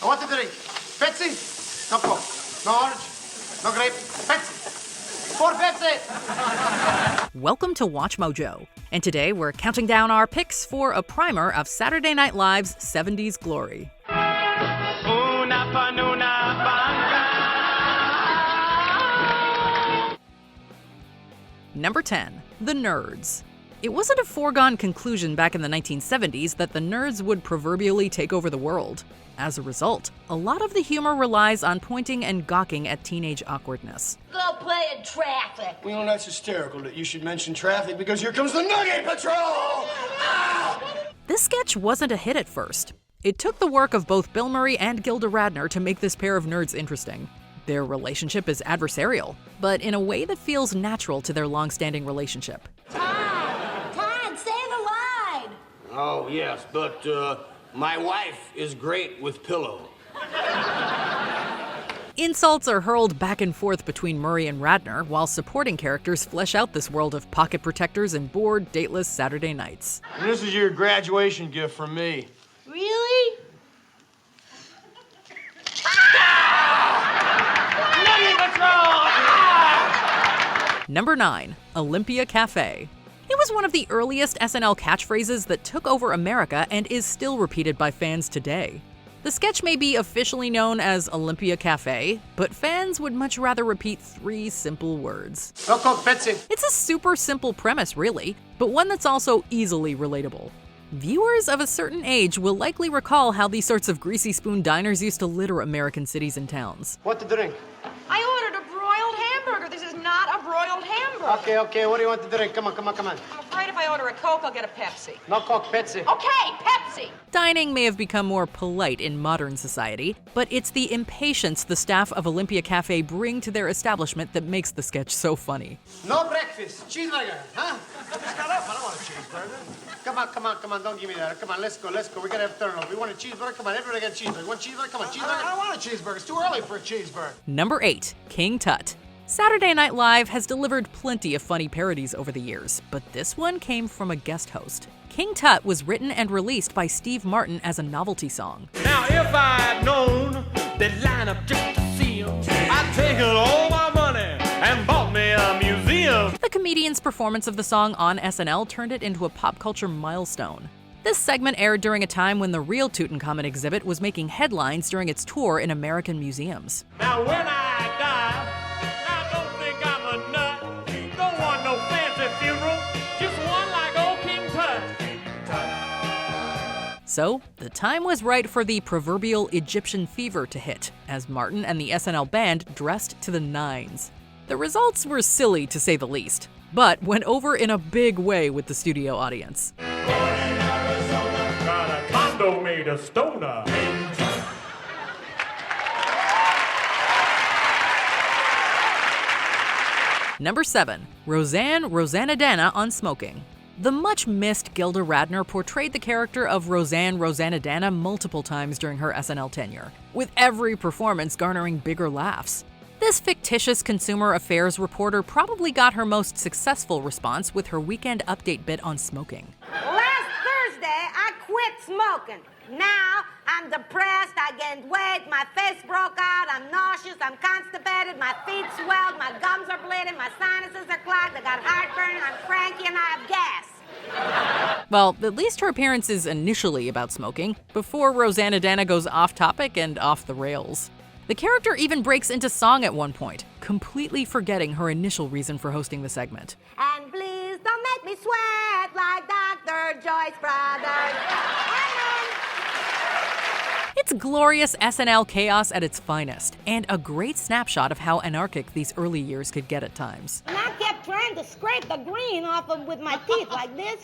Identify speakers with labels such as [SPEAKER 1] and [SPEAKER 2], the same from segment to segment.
[SPEAKER 1] I want to drink Pepsi, no Coke, no orange, no grape, Pepsi. 4 Pepsi!
[SPEAKER 2] Welcome to Watch Mojo, and today we're counting down our picks for a primer of Saturday Night Live's 70s glory. Number 10, The Nerds. It wasn't a foregone conclusion back in the 1970s that the nerds would proverbially take over the world. As a result, a lot of the humor relies on pointing and gawking at teenage awkwardness.
[SPEAKER 3] Go play in traffic.
[SPEAKER 4] You know, that's hysterical that you should mention traffic because here comes the Nugget Patrol! Ah!
[SPEAKER 2] This sketch wasn't a hit at first. It took the work of both Bill Murray and Gilda Radner to make this pair of nerds interesting. Their relationship is adversarial, but in a way that feels natural to their long-standing relationship.
[SPEAKER 3] Todd, say the line.
[SPEAKER 4] Oh, yes, but my wife is great with pillow.
[SPEAKER 2] Insults are hurled back and forth between Murray and Radner, while supporting characters flesh out this world of pocket protectors and bored, dateless Saturday nights.
[SPEAKER 4] And this is your graduation gift from me.
[SPEAKER 3] Really?
[SPEAKER 2] Number 9, Olympia Cafe. It was one of the earliest SNL catchphrases that took over America and is still repeated by fans today. The sketch may be officially known as Olympia Cafe, but fans would much rather repeat 3 simple words.
[SPEAKER 1] No Coke, Pepsi.
[SPEAKER 2] It's a super simple premise, really, but one that's also easily relatable. Viewers of a certain age will likely recall how these sorts of greasy spoon diners used to litter American cities and towns.
[SPEAKER 1] What to drink?
[SPEAKER 5] I ordered a broiled hamburger. This is not a broiled hamburger.
[SPEAKER 1] Okay, what do you want to drink? Come on.
[SPEAKER 5] I'm afraid if I order a Coke, I'll get a Pepsi.
[SPEAKER 1] No Coke, Pepsi.
[SPEAKER 5] Okay, Pepsi.
[SPEAKER 2] Dining may have become more polite in modern society, but it's the impatience the staff of Olympia Cafe bring to their establishment that makes the sketch so funny.
[SPEAKER 1] No breakfast, cheeseburger, huh? Just got up, I don't want a cheeseburger. Come on, don't give me that. Come on, let's go. We're gonna have turnover. We want a cheeseburger? Come on, everybody get a cheeseburger. Want cheeseburger? Come on, cheeseburger.
[SPEAKER 4] I don't want a cheeseburger. It's too early for a cheeseburger.
[SPEAKER 2] Number 8, King Tut. Saturday Night Live has delivered plenty of funny parodies over the years, but this one came from a guest host. King Tut was written and released by Steve Martin as a novelty song.
[SPEAKER 6] Now if I'd known they'd line up just to see him, I'd taken all my money and bought me a museum.
[SPEAKER 2] The comedian's performance of the song on SNL turned it into a pop culture milestone. This segment aired during a time when the real Tutankhamun exhibit was making headlines during its tour in American museums.
[SPEAKER 6] Now when I die, I don't think I'm a nut. Don't want no fancy funeral, just one like old King Tut.
[SPEAKER 2] So, the time was right for the proverbial Egyptian fever to hit, as Martin and the SNL band dressed to the nines. The results were silly, to say the least, but went over in a big way with the studio audience.
[SPEAKER 6] Got a condo made of stoner.
[SPEAKER 2] Number 7, Rosanne Rosanadana on smoking. The much-missed Gilda Radner portrayed the character of Rosanne Rosanadana multiple times during her SNL tenure, with every performance garnering bigger laughs. This fictitious consumer affairs reporter probably got her most successful response with her weekend update bit on smoking.
[SPEAKER 3] Last Thursday, I quit smoking. Now, I'm depressed, I gained weight, my face broke out, I'm nauseous, I'm constipated, my feet swelled, my gums are bleeding, my sinuses are clogged, I got heartburn, I'm cranky, and I have gas.
[SPEAKER 2] Well, at least her appearance is initially about smoking, before Rosanadana goes off topic and off the rails. The character even breaks into song at one point, completely forgetting her initial reason for hosting the segment.
[SPEAKER 3] And please don't make me sweat like Dr. Joyce Brothers.
[SPEAKER 2] It's glorious SNL chaos at its finest, and a great snapshot of how anarchic these early years could get at times.
[SPEAKER 3] And I kept trying to scrape the green off them with my teeth like this,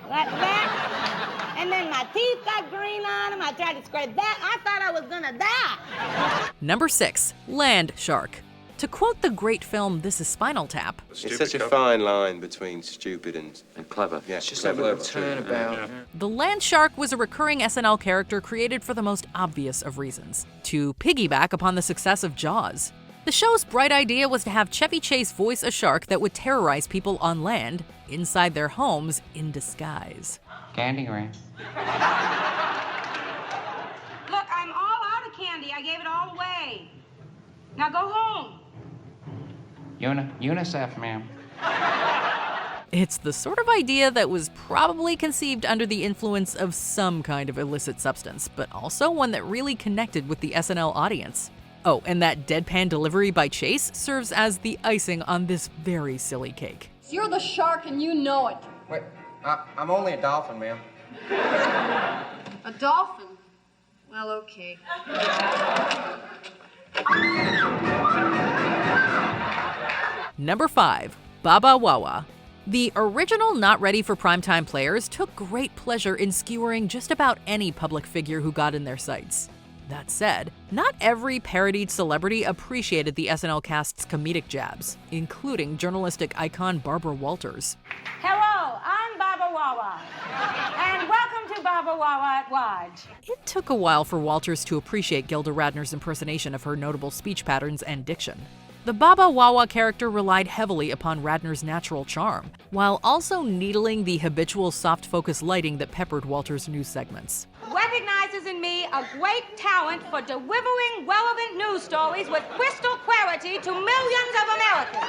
[SPEAKER 3] like that. And then my teeth got green on them. I tried to scrape that. I thought I was gonna die.
[SPEAKER 2] Number 6, Land Shark. To quote the great film This Is Spinal Tap,
[SPEAKER 7] it's such a fine line between stupid and clever. Yeah,
[SPEAKER 8] It's just
[SPEAKER 7] clever,
[SPEAKER 8] a little
[SPEAKER 7] clever.
[SPEAKER 8] turnabout.
[SPEAKER 2] the land shark was a recurring SNL character created for the most obvious of reasons, to piggyback upon the success of Jaws. The show's bright idea was to have Chevy Chase voice a shark that would terrorize people on land, inside their homes, in disguise.
[SPEAKER 8] Candy ring.
[SPEAKER 5] Look, I'm all out of Now go home.
[SPEAKER 8] UNICEF, ma'am.
[SPEAKER 2] It's the sort of idea that was probably conceived under the influence of some kind of illicit substance, but also one that really connected with the SNL audience. Oh, and that deadpan delivery by Chase serves as the icing on this very silly cake.
[SPEAKER 9] You're the shark and you know it.
[SPEAKER 8] Wait, I'm only a dolphin, ma'am.
[SPEAKER 9] A dolphin? Well, okay.
[SPEAKER 2] Number 5, Baba Wawa. The original Not Ready for Primetime players took great pleasure in skewering just about any public figure who got in their sights. That said, not every parodied celebrity appreciated the SNL cast's comedic jabs, including journalistic icon Barbara Walters.
[SPEAKER 3] Hello, I'm Baba Wawa. And welcome to Baba Wawa at Watch.
[SPEAKER 2] It took a while for Walters to appreciate Gilda Radner's impersonation of her notable speech patterns and diction. The Baba Wawa character relied heavily upon Radner's natural charm, while also needling the habitual soft-focus lighting that peppered Walters' news segments.
[SPEAKER 3] Recognizes in me a great talent for delivering relevant news stories with crystal clarity to millions of Americans.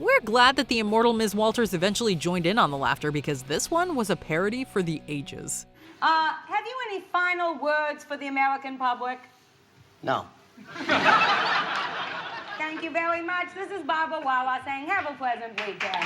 [SPEAKER 2] We're glad that the immortal Ms. Walters eventually joined in on the laughter because this one was a parody for the ages.
[SPEAKER 3] Have you any final words for the American public?
[SPEAKER 1] No.
[SPEAKER 3] Thank you very much. This is Baba Wawa saying have a pleasant weekend.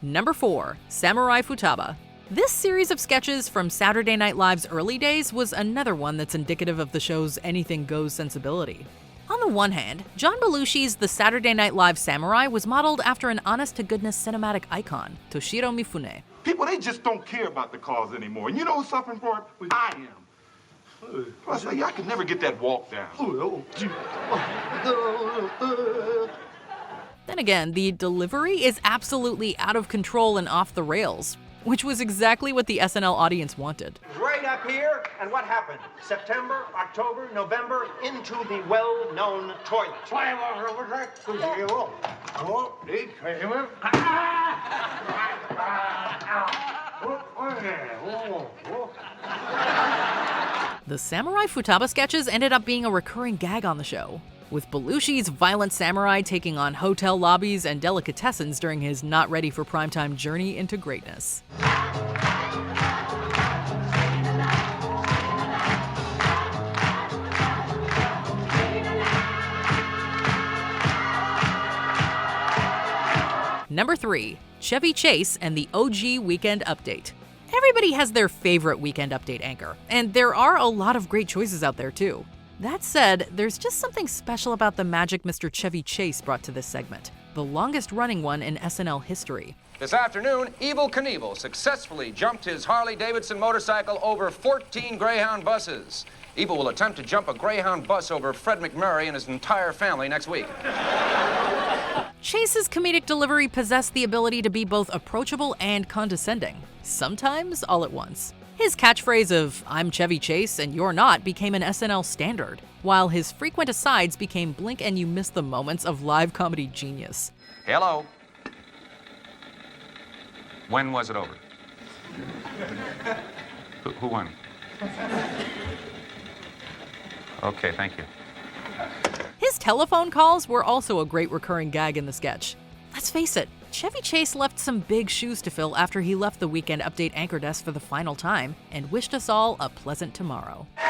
[SPEAKER 2] Number 4, Samurai Futaba. This series of sketches from Saturday Night Live's early days was another one that's indicative of the show's anything goes sensibility. On the one hand, John Belushi's The Saturday Night Live Samurai was modeled after an honest-to-goodness cinematic icon, Toshiro Mifune.
[SPEAKER 10] People, they just don't care about the cause anymore. And you know who's suffering for it? I am. Plus, I could never get that walk down.
[SPEAKER 2] Then again, the delivery is absolutely out of control and off the rails, which was exactly what the SNL audience wanted.
[SPEAKER 1] Right up here, and what happened? September, October, November, into the well-known toilet.
[SPEAKER 2] The Samurai Futaba sketches ended up being a recurring gag on the show, with Belushi's violent samurai taking on hotel lobbies and delicatessens during his not ready for primetime journey into greatness. Number 3, Chevy Chase and the OG Weekend Update. Everybody has their favorite Weekend Update anchor, and there are a lot of great choices out there too. That said, there's just something special about the magic Mr. Chevy Chase brought to this segment, the longest-running one in SNL history.
[SPEAKER 11] This afternoon, Evel Knievel successfully jumped his Harley-Davidson motorcycle over 14 Greyhound buses. Evel will attempt to jump a Greyhound bus over Fred McMurray and his entire family next week.
[SPEAKER 2] Chase's comedic delivery possessed the ability to be both approachable and condescending, sometimes all at once. His catchphrase of, "I'm Chevy Chase and you're not," became an SNL standard, while his frequent asides became blink and you miss the moments of live comedy genius.
[SPEAKER 11] Hello. When was it over? Who won? Okay, thank you.
[SPEAKER 2] His telephone calls were also a great recurring gag in the sketch. Let's face it, Chevy Chase left some big shoes to fill after he left the Weekend Update anchor desk for the final time and wished us all a pleasant tomorrow.
[SPEAKER 11] And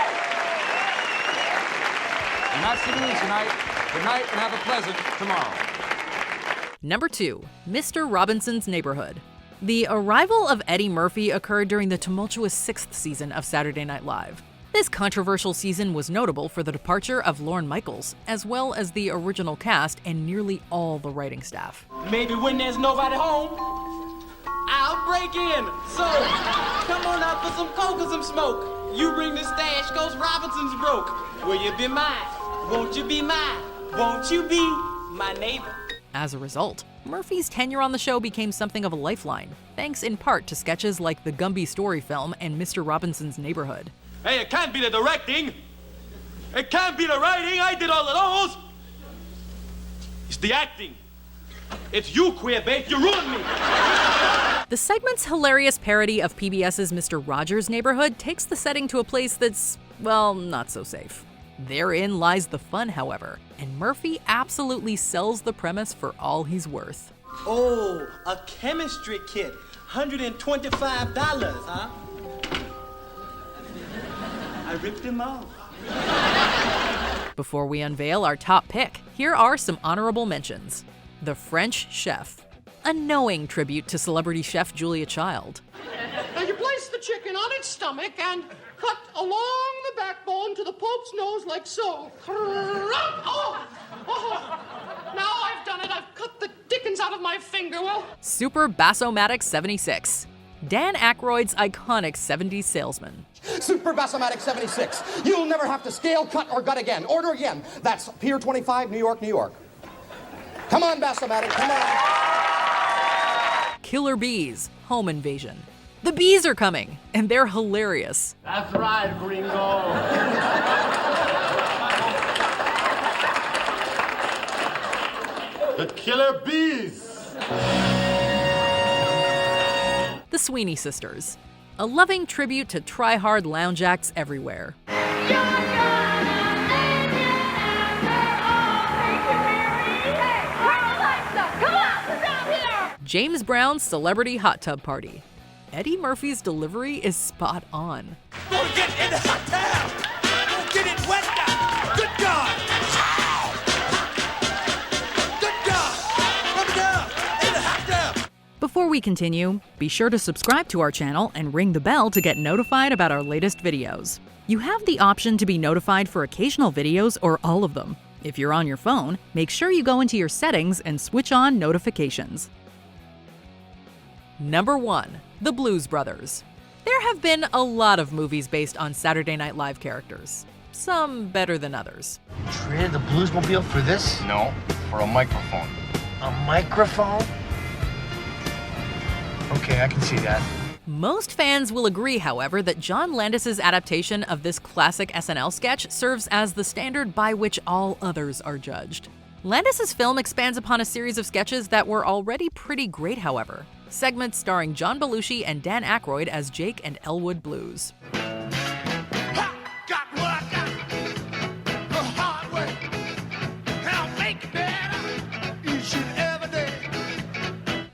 [SPEAKER 11] that's the news tonight. Good night and have a pleasant tomorrow.
[SPEAKER 2] Number 2, Mr. Robinson's Neighborhood. The arrival of Eddie Murphy occurred during the tumultuous 6th season of Saturday Night Live. This controversial season was notable for the departure of Lorne Michaels, as well as the original cast and nearly all the writing staff.
[SPEAKER 6] Maybe when there's nobody home, I'll break in. So, come on out for some coke or some smoke. You bring the stash, 'cause Robinson's broke. Will you be mine? Won't you be mine? Won't you be my neighbor?
[SPEAKER 2] As a result, Murphy's tenure on the show became something of a lifeline, thanks in part to sketches like the Gumby story film and Mr. Robinson's Neighborhood.
[SPEAKER 6] Hey, it can't be the directing. It can't be the writing. I did all of those. It's the acting. It's you, queerbait. You ruined me.
[SPEAKER 2] The segment's hilarious parody of PBS's Mr. Rogers' Neighborhood takes the setting to a place that's Well, not so safe. Therein lies the fun, however, and Murphy absolutely sells the premise for all he's worth.
[SPEAKER 6] Oh, a chemistry kit. $125, huh? I ripped him off.
[SPEAKER 2] Before we unveil our top pick, here are some honorable mentions. The French Chef, a knowing tribute to celebrity chef Julia Child.
[SPEAKER 12] Now you place the chicken on its stomach and cut along the backbone to the Pope's nose like so. Oh! Now I've done it. I've cut the dickens out of my finger. Well,
[SPEAKER 2] Super Bassomatic 76, Dan Aykroyd's iconic 70s salesman.
[SPEAKER 8] Super Bassomatic 76. You'll never have to scale, cut, or gut again. Order again. That's Pier 25, New York, New York. Come on, Bassomatic, come on.
[SPEAKER 2] Killer Bees, Home Invasion. The bees are coming, and they're hilarious.
[SPEAKER 1] That's right, gringo. The Killer Bees.
[SPEAKER 2] The Sweeney Sisters, a loving tribute to try-hard lounge acts everywhere. James Brown's Celebrity Hot Tub Party. Eddie Murphy's delivery is spot on.
[SPEAKER 13] Gonna get in the hot tub! Gonna get it wet now! Good God! Good God! Rub it down! In the hot tub!
[SPEAKER 2] Before we continue, be sure to subscribe to our channel and ring the bell to get notified about our latest videos. You have the option to be notified for occasional videos or all of them. If you're on your phone, make sure you go into your settings and switch on notifications. Number 1. The Blues Brothers. There have been a lot of movies based on Saturday Night Live characters. Some better than others.
[SPEAKER 1] Traded the Bluesmobile for this?
[SPEAKER 8] No, for a microphone.
[SPEAKER 1] A microphone? Okay, I can see that.
[SPEAKER 2] Most fans will agree, however, that John Landis's adaptation of this classic SNL sketch serves as the standard by which all others are judged. Landis's film expands upon a series of sketches that were already pretty great, however. Segments starring John Belushi and Dan Aykroyd as Jake and Elwood Blues.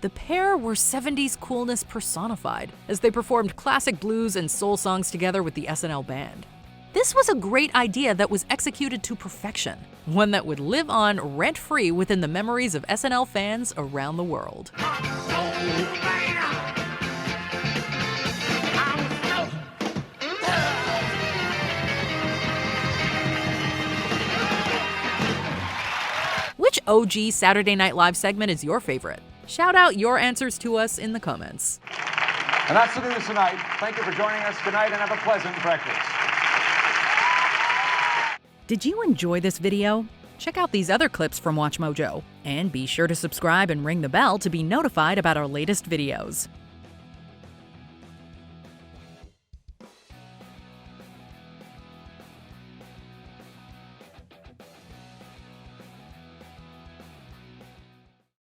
[SPEAKER 2] The pair were 70s coolness personified as they performed classic blues and soul songs together with the SNL band. This was a great idea that was executed to perfection, one that would live on rent-free within the memories of SNL fans around the world. Which OG Saturday Night Live segment is your favorite? Shout out your answers to us in the comments.
[SPEAKER 11] And that's the news tonight. Thank you for joining us tonight and have a pleasant breakfast.
[SPEAKER 2] Did you enjoy this video? Check out these other clips from WatchMojo, and be sure to subscribe and ring the bell to be notified about our latest videos.